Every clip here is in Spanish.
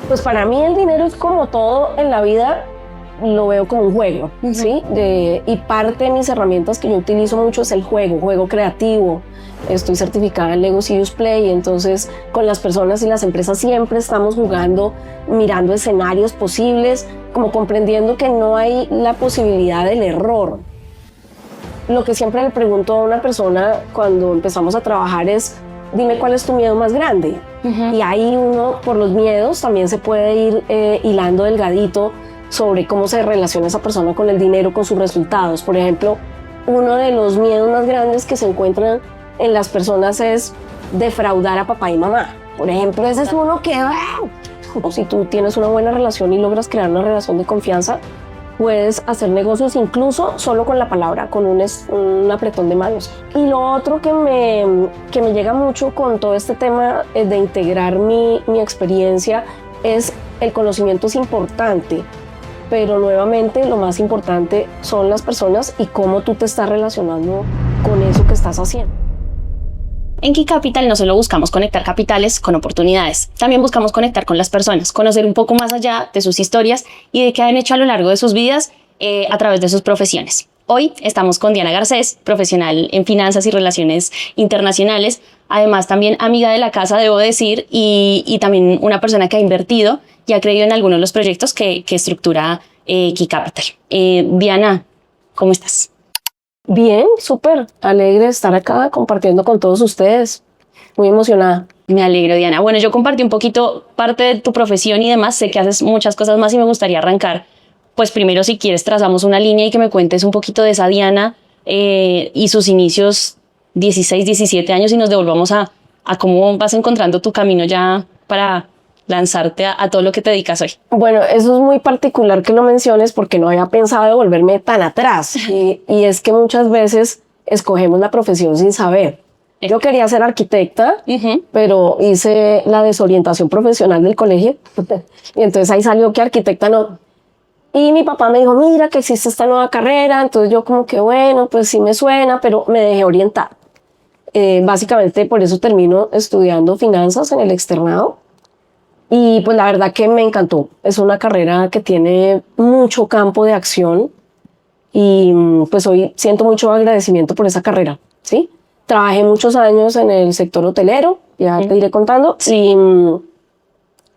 Pues para mí el dinero es como todo en la vida, lo veo como un juego, ¿sí? Y parte de mis herramientas que yo utilizo mucho es el juego creativo. Estoy certificada en Lego Serious Play, entonces con las personas y las empresas siempre estamos jugando, mirando escenarios posibles, como comprendiendo que no hay la posibilidad del error. Lo que siempre le pregunto a una persona cuando empezamos a trabajar es: dime cuál es tu miedo más grande. Y ahí uno, por los miedos, también se puede ir hilando delgadito sobre cómo se relaciona esa persona con el dinero, con sus resultados. Por ejemplo, uno de los miedos más grandes que se encuentran en las personas es defraudar a papá y mamá. Por ejemplo, ese es uno que, o si tú tienes una buena relación y logras crear una relación de confianza, puedes hacer negocios incluso solo con la palabra, con un apretón de manos. Y lo otro que me llega mucho con todo este tema de integrar mi experiencia es: el conocimiento es importante, pero nuevamente lo más importante son las personas y cómo tú te estás relacionando con eso que estás haciendo. En Key Capital no solo buscamos conectar capitales con oportunidades, también buscamos conectar con las personas, conocer un poco más allá de sus historias y de qué han hecho a lo largo de sus vidas a través de sus profesiones. Hoy estamos con Diana Garcés, profesional en finanzas y relaciones internacionales, además también amiga de la casa, debo decir, y también una persona que ha invertido y ha creído en algunos de los proyectos que estructura Key Capital. Diana, ¿cómo estás? Bien, súper alegre de estar acá compartiendo con todos ustedes. Muy emocionada. Me alegro, Diana. Bueno, yo compartí un poquito parte de tu profesión y demás. Sé que haces muchas cosas más y me gustaría arrancar. Pues primero, si quieres, trazamos una línea y que me cuentes un poquito de esa Diana y sus inicios, 16, 17 años, y nos devolvamos a cómo vas encontrando tu camino ya para lanzarte a todo lo que te dedicas hoy. Bueno, eso es muy particular que lo menciones porque no había pensado devolverme tan atrás. Y es que muchas veces escogemos la profesión sin saber. Yo quería ser arquitecta, pero hice la desorientación profesional del colegio. Y entonces ahí salió que arquitecta no. Y mi papá me dijo: mira que existe esta nueva carrera. Entonces yo como que bueno, pues sí me suena, pero me dejé orientar. Básicamente por eso termino estudiando finanzas en el externado. Y pues la verdad que me encantó. Es una carrera que tiene mucho campo de acción y pues hoy siento mucho agradecimiento por esa carrera, ¿sí? Trabajé muchos años en el sector hotelero, ya te iré contando,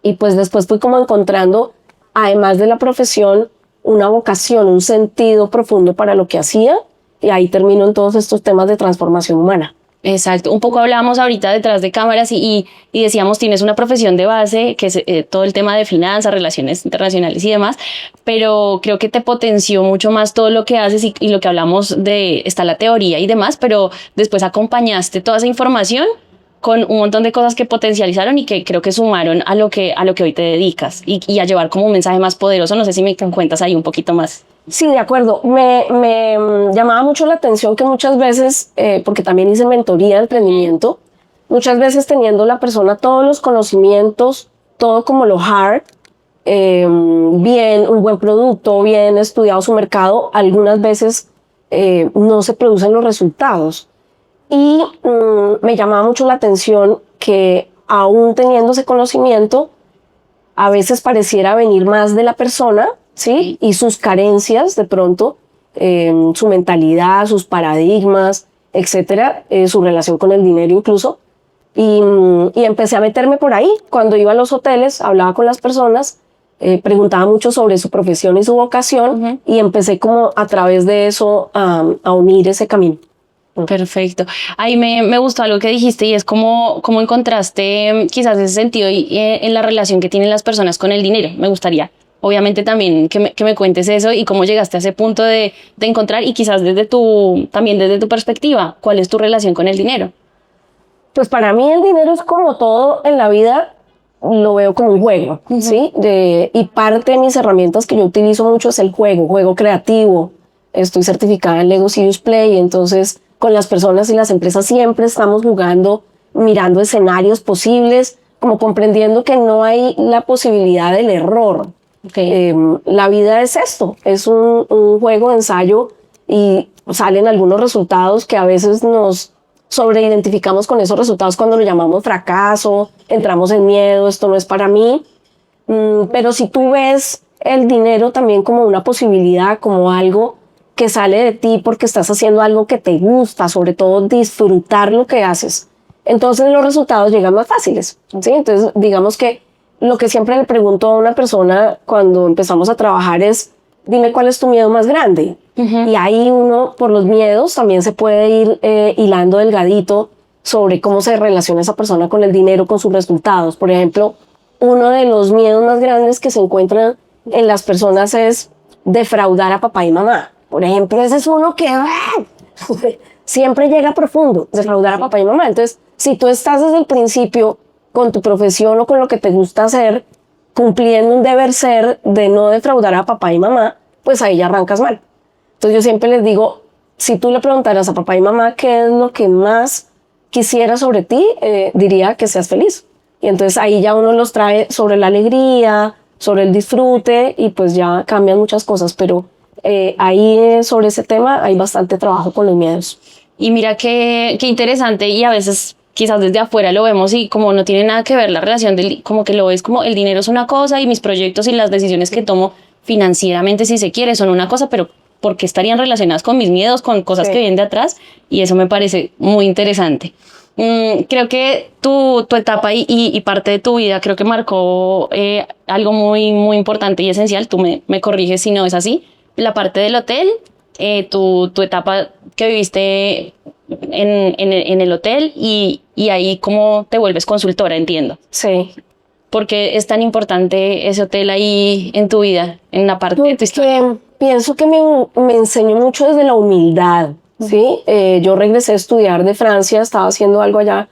y pues después fui como encontrando, además de la profesión, una vocación, un sentido profundo para lo que hacía, y ahí termino en todos estos temas de transformación humana. Exacto, un poco hablábamos ahorita detrás de cámaras y decíamos, tienes una profesión de base que es todo el tema de finanzas, relaciones internacionales y demás, pero creo que te potenció mucho más todo lo que haces y lo que hablamos de, está la teoría y demás, pero después acompañaste toda esa información con un montón de cosas que potencializaron y que creo que sumaron a lo que hoy te dedicas y a llevar como un mensaje más poderoso. No sé si me cuentas ahí un poquito más. Sí, de acuerdo. Me llamaba mucho la atención que muchas veces, porque también hice mentoría de emprendimiento, muchas veces teniendo la persona todos los conocimientos, todo como lo hard, bien, un buen producto, bien estudiado su mercado, algunas veces no se producen los resultados. Y me llamaba mucho la atención que aún teniendo ese conocimiento, a veces pareciera venir más de la persona, ¿sí? Y sus carencias de pronto, su mentalidad, sus paradigmas, etcétera, su relación con el dinero incluso. Y empecé a meterme por ahí. Cuando iba a los hoteles, hablaba con las personas, preguntaba mucho sobre su profesión y su vocación y empecé como a través de eso a unir ese camino. Perfecto. Ahí me gustó algo que dijiste y es cómo encontraste quizás ese sentido en la relación que tienen las personas con el dinero. Me gustaría, obviamente, también que me cuentes eso y cómo llegaste a ese punto de encontrar y quizás también desde tu perspectiva, ¿cuál es tu relación con el dinero? Pues para mí el dinero es como todo en la vida, lo veo como un juego, ¿sí? Y parte de mis herramientas que yo utilizo mucho es el juego creativo. Estoy certificada en Lego Serious Play, entonces con las personas y las empresas siempre estamos jugando, mirando escenarios posibles, como comprendiendo que no hay la posibilidad del error. La vida es esto, es un juego de ensayo y salen algunos resultados que a veces nos sobreidentificamos con esos resultados cuando lo llamamos fracaso, entramos en miedo, esto no es para mí. Pero si tú ves el dinero también como una posibilidad, como algo que sale de ti porque estás haciendo algo que te gusta, sobre todo disfrutar lo que haces, entonces los resultados llegan más fáciles, ¿sí? Entonces, digamos que lo que siempre le pregunto a una persona cuando empezamos a trabajar es, dime cuál es tu miedo más grande. Y ahí uno, por los miedos, también se puede ir hilando delgadito sobre cómo se relaciona esa persona con el dinero, con sus resultados. Por ejemplo, uno de los miedos más grandes que se encuentran en las personas es defraudar a papá y mamá. Por ejemplo, ese es uno que siempre llega profundo, defraudar a papá y mamá. Entonces, si tú estás desde el principio con tu profesión o con lo que te gusta hacer, cumpliendo un deber ser de no defraudar a papá y mamá, pues ahí ya arrancas mal. Entonces yo siempre les digo, si tú le preguntaras a papá y mamá qué es lo que más quisiera sobre ti, diría que seas feliz. Y entonces ahí ya uno los trae sobre la alegría, sobre el disfrute y pues ya cambian muchas cosas. Pero ahí sobre ese tema hay bastante trabajo con los miedos. Y mira qué interesante, y a veces quizás desde afuera lo vemos y como no tiene nada que ver la relación, como que lo ves como el dinero es una cosa y mis proyectos y las decisiones que tomo financieramente, si se quiere, son una cosa, pero porque estarían relacionadas con mis miedos, con cosas que vienen de atrás, y eso me parece muy interesante. Creo que tu etapa y parte de tu vida creo que marcó algo muy, muy importante y esencial. Tú me corriges si no es así. La parte del hotel, tu etapa que viviste en el hotel y ahí cómo te vuelves consultora, entiendo. Sí. ¿Por qué es tan importante ese hotel ahí en tu vida, en la parte de tu historia? Pienso que me enseñó mucho desde la humildad, ¿sí? Yo regresé a estudiar de Francia, estaba haciendo algo allá,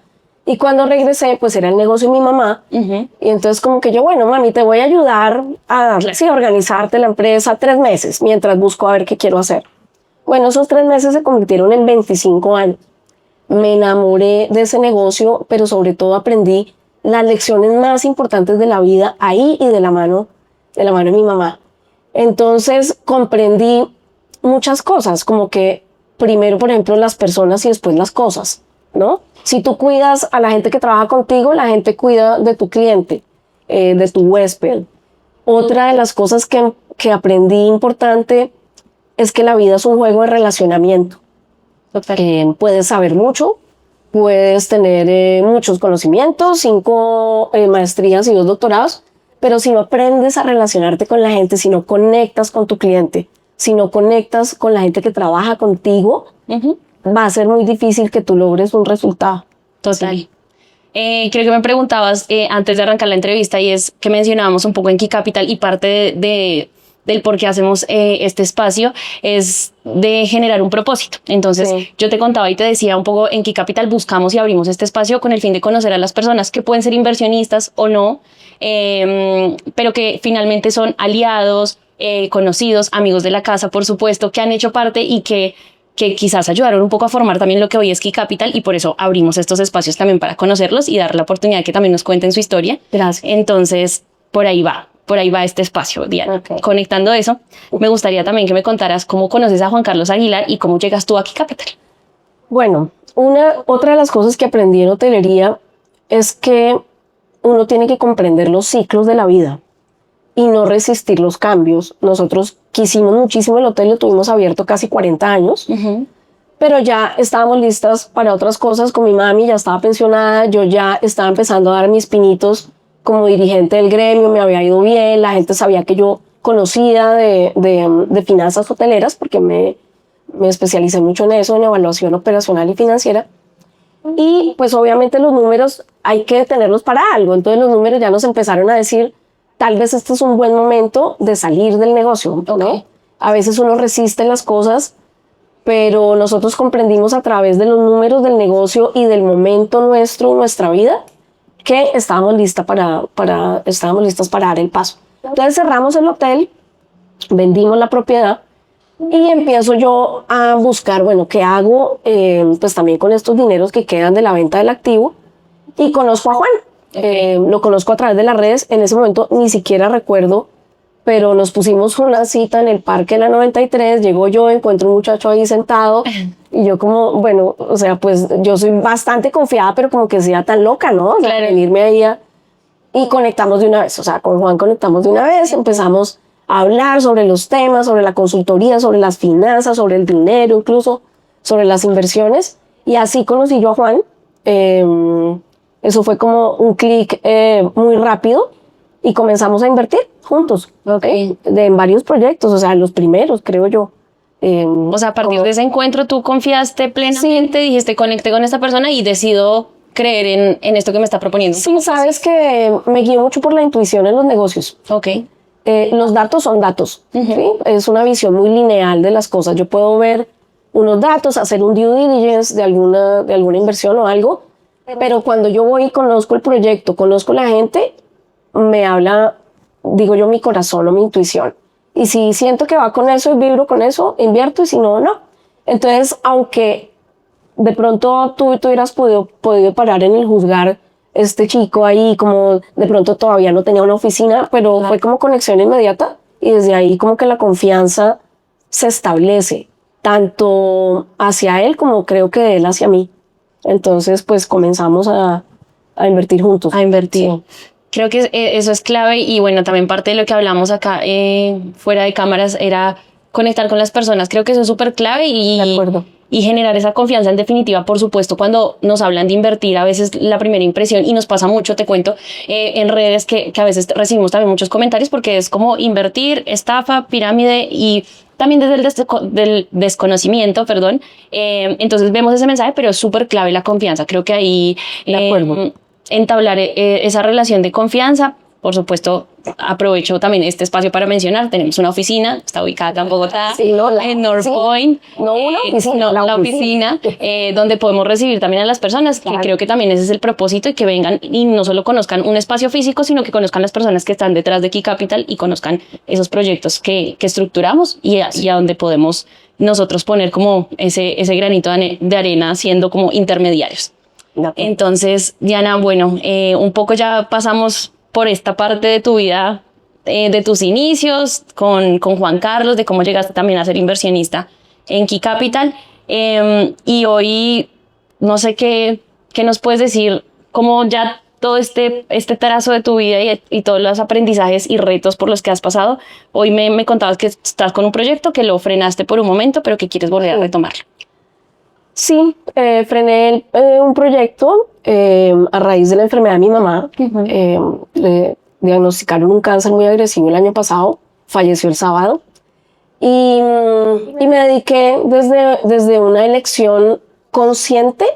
y cuando regresé, pues era el negocio de mi mamá, y entonces como que yo, bueno, mami, te voy a ayudar a organizarte la empresa 3 meses, mientras busco a ver qué quiero hacer. Bueno, esos 3 meses se convirtieron en 25 años. Me enamoré de ese negocio, pero sobre todo aprendí las lecciones más importantes de la vida ahí y de la mano de mi mamá. Entonces comprendí muchas cosas, como que primero, por ejemplo, las personas y después las cosas, ¿no? Si tú cuidas a la gente que trabaja contigo, la gente cuida de tu cliente, de tu huésped. Otra de las cosas que aprendí importante es que la vida es un juego de relacionamiento. Puedes saber mucho, puedes tener muchos conocimientos, 5 maestrías y 2 doctorados, pero si no aprendes a relacionarte con la gente, si no conectas con tu cliente, si no conectas con la gente que trabaja contigo, va a ser muy difícil que tú logres un resultado. Total. Sí. Creo que me preguntabas antes de arrancar la entrevista y es que mencionábamos un poco en Key Capital y parte del por qué hacemos este espacio es de generar un propósito. Entonces yo te contaba y te decía un poco en Key Capital buscamos y abrimos este espacio con el fin de conocer a las personas que pueden ser inversionistas o no, pero que finalmente son aliados, conocidos, amigos de la casa, por supuesto, que han hecho parte y que quizás ayudaron un poco a formar también lo que hoy es Key Capital, y por eso abrimos estos espacios también para conocerlos y dar la oportunidad de que también nos cuenten su historia. Gracias. Entonces, por ahí va este espacio, Diana. Okay. Conectando eso, me gustaría también que me contaras cómo conoces a Juan Carlos Aguilar y cómo llegas tú a Key Capital. Bueno, otra de las cosas que aprendí en hotelería es que uno tiene que comprender los ciclos de la vida y no resistir los cambios. Nosotros quisimos muchísimo el hotel, lo tuvimos abierto casi 40 años, pero ya estábamos listas para otras cosas. Con mi mami ya estaba pensionada, yo ya estaba empezando a dar mis pinitos como dirigente del gremio, me había ido bien, la gente sabía que yo conocía de finanzas hoteleras porque me especialicé mucho en eso, en evaluación operacional y financiera. Y pues obviamente los números hay que tenerlos para algo, entonces los números ya nos empezaron a decir, tal vez este es un buen momento de salir del negocio, ¿no? A veces uno resiste las cosas, pero nosotros comprendimos a través de los números del negocio y del momento nuestro, nuestra vida, que estábamos listas para dar el paso. Entonces cerramos el hotel, vendimos la propiedad y empiezo yo a buscar, bueno, ¿qué hago? Pues también con estos dineros que quedan de la venta del activo, y conozco a Juan. Lo conozco a través de las redes. En ese momento ni siquiera recuerdo, pero nos pusimos una cita en el Parque de la 93, llego yo, encuentro un muchacho ahí sentado y yo como, bueno, o sea, pues yo soy bastante confiada, pero como que sea tan loca, ¿no? O sea, venirme ahí y conectamos de una vez, o sea, con Juan conectamos de una vez, empezamos a hablar sobre los temas, sobre la consultoría, sobre las finanzas, sobre el dinero, incluso sobre las inversiones, y así conocí yo a Juan. Eso fue como un clic muy rápido y comenzamos a invertir juntos, en varios proyectos, o sea, los primeros, creo yo. O sea, a partir de ese encuentro tú confiaste plenamente, dijiste conecté con esta persona y decido creer en esto que me está proponiendo. Sí, sabes que me guío mucho por la intuición en los negocios. Ok. Los datos son datos, ¿sí? Es una visión muy lineal de las cosas. Yo puedo ver unos datos, hacer un due diligence de alguna inversión o algo, pero cuando yo voy y conozco el proyecto, conozco la gente, me habla, digo yo, mi corazón o mi intuición. Y si siento que va con eso y vibro con eso, invierto, y si no, no. Entonces, aunque de pronto tú hubieras podido parar en el juzgar este chico ahí, como de pronto todavía no tenía una oficina, pero fue como conexión inmediata, y desde ahí como que la confianza se establece, tanto hacia él como creo que él hacia mí. Entonces, pues comenzamos a invertir juntos. A invertir. Sí. Creo que eso es clave, y bueno, también parte de lo que hablamos acá fuera de cámaras era conectar con las personas. Creo que eso es súper clave De acuerdo. y generar esa confianza. En definitiva, por supuesto, cuando nos hablan de invertir, a veces la primera impresión, y nos pasa mucho, te cuento, en redes que a veces recibimos también muchos comentarios, porque es como invertir, estafa, pirámide, y también desde del desconocimiento, perdón. Entonces vemos ese mensaje, pero es súper clave la confianza. Creo que ahí entablar esa relación de confianza. Por supuesto, aprovecho también este espacio para mencionar, tenemos una oficina, está ubicada acá en Bogotá, sí, no, en North Point. No una oficina, la oficina, donde podemos recibir también a las personas, que creo que también ese es el propósito, y que vengan y no solo conozcan un espacio físico, sino que conozcan las personas que están detrás de Key Capital y conozcan esos proyectos que estructuramos y a donde podemos nosotros poner como ese granito de arena, siendo como intermediarios. Entonces, Diana, bueno, un poco ya pasamos por esta parte de tu vida, de tus inicios con Juan Carlos, de cómo llegaste también a ser inversionista en Key Capital. Y hoy, no sé qué nos puedes decir, cómo ya todo este trazo de tu vida y todos los aprendizajes y retos por los que has pasado. Hoy me contabas que estás con un proyecto que lo frenaste por un momento, pero que quieres volver a retomarlo. Sí, frené un proyecto a raíz de la enfermedad de mi mamá. Le diagnosticaron un cáncer muy agresivo el año pasado, falleció el sábado, y me dediqué desde una elección consciente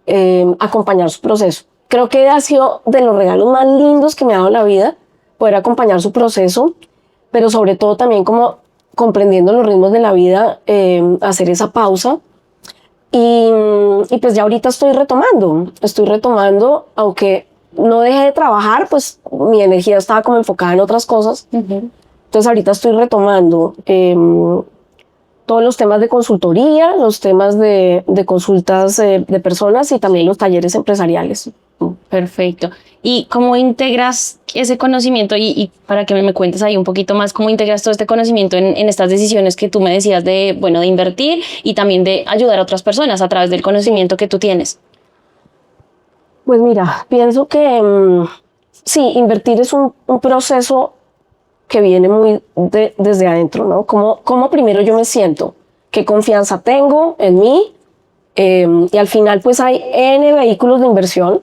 a acompañar su proceso. Creo que ha sido de los regalos más lindos que me ha dado la vida, poder acompañar su proceso, pero sobre todo también como comprendiendo los ritmos de la vida, hacer esa pausa. Y pues ya ahorita estoy retomando, aunque no dejé de trabajar, pues mi energía estaba como enfocada en otras cosas. Entonces ahorita estoy retomando todos los temas de consultoría, los temas de consultas de personas, y también los talleres empresariales. Perfecto. ¿Y cómo integras ese conocimiento? Y para que me cuentes ahí un poquito más, ¿cómo integras todo este conocimiento en estas decisiones que tú me decías de invertir y también de ayudar a otras personas a través del conocimiento que tú tienes? Pues mira, pienso que sí, invertir es un proceso que viene muy desde adentro, ¿no? Como primero yo me siento, qué confianza tengo en mí, y al final pues hay N vehículos de inversión,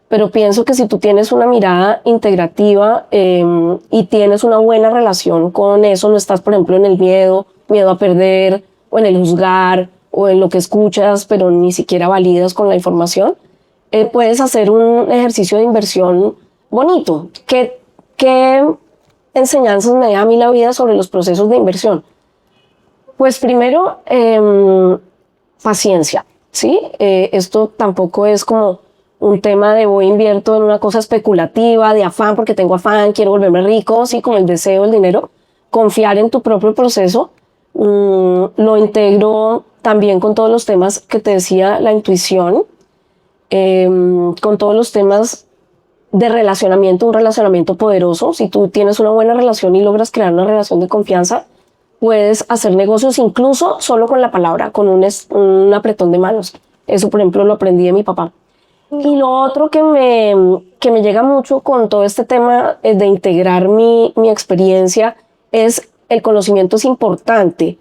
pero pienso que si tú tienes una mirada integrativa y tienes una buena relación con eso, no estás, por ejemplo, en el miedo a perder, o en el juzgar, o en lo que escuchas, pero ni siquiera validas con la información, puedes hacer un ejercicio de inversión bonito. ¿Qué enseñanzas me da a mí la vida sobre los procesos de inversión? Pues primero, paciencia, ¿sí? Esto tampoco es como un tema de voy invierto en una cosa especulativa, de afán, porque tengo afán, quiero volverme rico, sí, con el deseo, el dinero. Confiar en tu propio proceso. Lo integro también con todos los temas que te decía, la intuición, con todos los temas de relacionamiento, un relacionamiento poderoso. Si tú tienes una buena relación y logras crear una relación de confianza, puedes hacer negocios incluso solo con la palabra, con un apretón de manos. Eso, por ejemplo, lo aprendí de mi papá. Y lo otro que me llega mucho con todo este tema de integrar mi experiencia es el conocimiento es importante,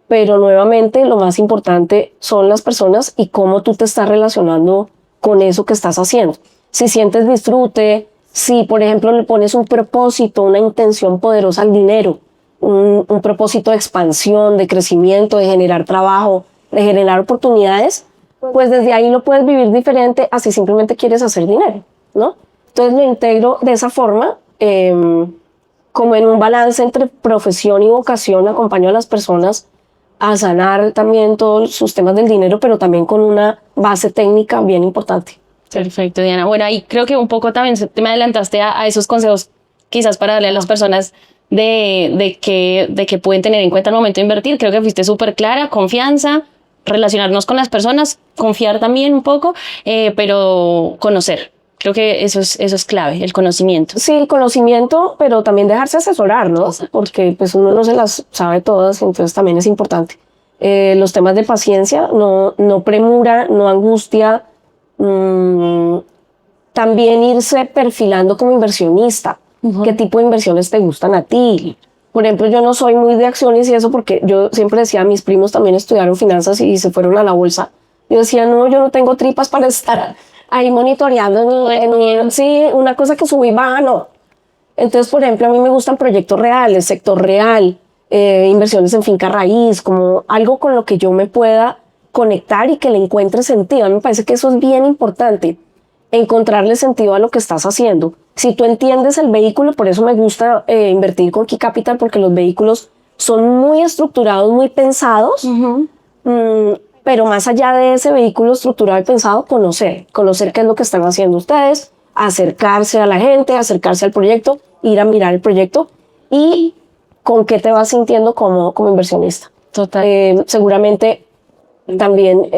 pero nuevamente lo más importante son las personas y cómo tú te estás relacionando con eso que estás haciendo. Si sientes disfrute, si por ejemplo le pones un propósito, una intención poderosa al dinero, un propósito de expansión, de crecimiento, de generar trabajo, de generar oportunidades, pues desde ahí lo puedes vivir diferente a si simplemente quieres hacer dinero, ¿no? Entonces lo integro de esa forma, como en un balance entre profesión y vocación, acompaño a las personas a sanar también todos sus temas del dinero, pero también con una base técnica bien importante. Perfecto, Diana. Bueno, ahí creo que un poco también te me adelantaste a esos consejos, quizás para darle a las personas de que pueden tener en cuenta al momento de invertir. Creo que fuiste súper clara, confianza, relacionarnos con las personas, confiar también un poco, pero conocer. Creo que eso es clave, el conocimiento. Sí, el conocimiento, pero también dejarse asesorar, ¿no? Exacto. Porque pues uno no se las sabe todas, entonces también es importante. Los temas de paciencia, no premura, no angustia. También irse perfilando como inversionista. ¿Qué tipo de inversiones te gustan a ti? Por ejemplo, yo no soy muy de acciones y eso porque yo siempre decía, mis primos también estudiaron finanzas y se fueron a la bolsa. Yo decía, no, yo no tengo tripas para estar ahí monitoreando sí, una cosa que subí baja, no. Entonces, por ejemplo, a mí me gustan proyectos reales, sector real, inversiones en finca raíz, como algo con lo que yo me pueda conectar y que le encuentre sentido. A mí me parece que eso es bien importante, encontrarle sentido a lo que estás haciendo. Si tú entiendes el vehículo, por eso me gusta invertir con Key Capital, porque los vehículos son muy estructurados, muy pensados, pero más allá de ese vehículo estructurado y pensado, conocer qué es lo que están haciendo ustedes, acercarse a la gente, acercarse al proyecto, ir a mirar el proyecto y con qué te vas sintiendo como inversionista. Total. Seguramente también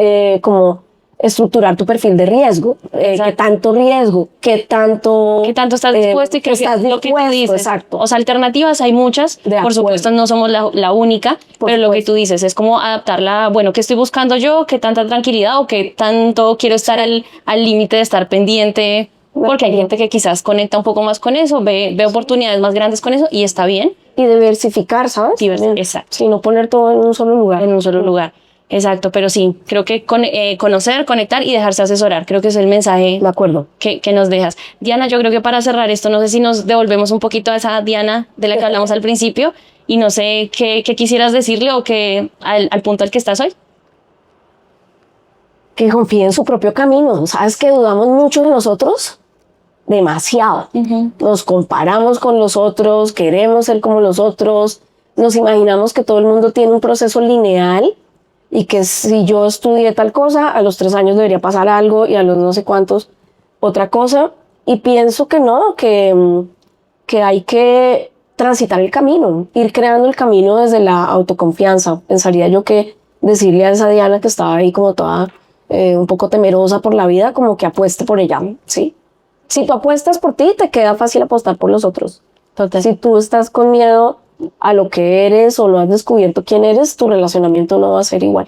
como estructurar tu perfil de riesgo, qué tanto riesgo, qué tanto estás dispuesto y creo que lo que tú dices, exacto. O sea, alternativas hay muchas, por supuesto no somos la única, pero lo que tú dices es como adaptarla, bueno, ¿qué estoy buscando yo? ¿Qué tanta tranquilidad o qué tanto quiero estar al límite de estar pendiente? Porque hay gente que quizás conecta un poco más con eso, ve oportunidades más grandes con eso y está bien. Y diversificar, ¿sabes? Exacto. Sí, no poner todo en un solo lugar. En un solo lugar. Exacto, pero sí, creo que conocer, conectar y dejarse asesorar, creo que es el mensaje de acuerdo. Que nos dejas. Diana, yo creo que para cerrar esto, no sé si nos devolvemos un poquito a esa Diana de la que hablamos al principio y no sé qué quisieras decirle o que al punto al que estás hoy. Que confíe en su propio camino. ¿Sabes que dudamos mucho de nosotros? Demasiado. Nos comparamos con los otros, queremos ser como los otros, nos imaginamos que todo el mundo tiene un proceso lineal y que si yo estudié tal cosa, a los 3 años debería pasar algo y a los no sé cuántos otra cosa. Y pienso que no, que hay que transitar el camino, ir creando el camino desde la autoconfianza. Pensaría yo que decirle a esa Diana que estaba ahí como toda un poco temerosa por la vida, como que apueste por ella, ¿sí? Si tú apuestas por ti, te queda fácil apostar por los otros. Entonces, si tú estás con miedo a lo que eres o no has descubierto quién eres, tu relacionamiento no va a ser igual.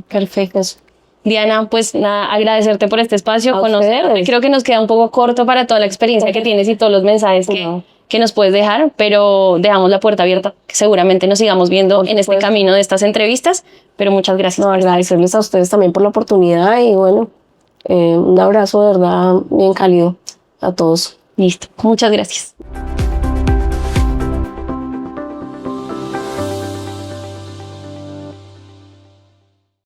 Perfecto. Diana, pues nada, agradecerte por este espacio, conocerte. Creo que nos queda un poco corto para toda la experiencia que tienes y todos los mensajes que nos puedes dejar, pero dejamos la puerta abierta, que seguramente nos sigamos viendo en este camino de estas entrevistas, pero muchas gracias. No, agradecerles a ustedes también por la oportunidad y bueno, un abrazo de verdad bien cálido a todos. Listo, muchas gracias.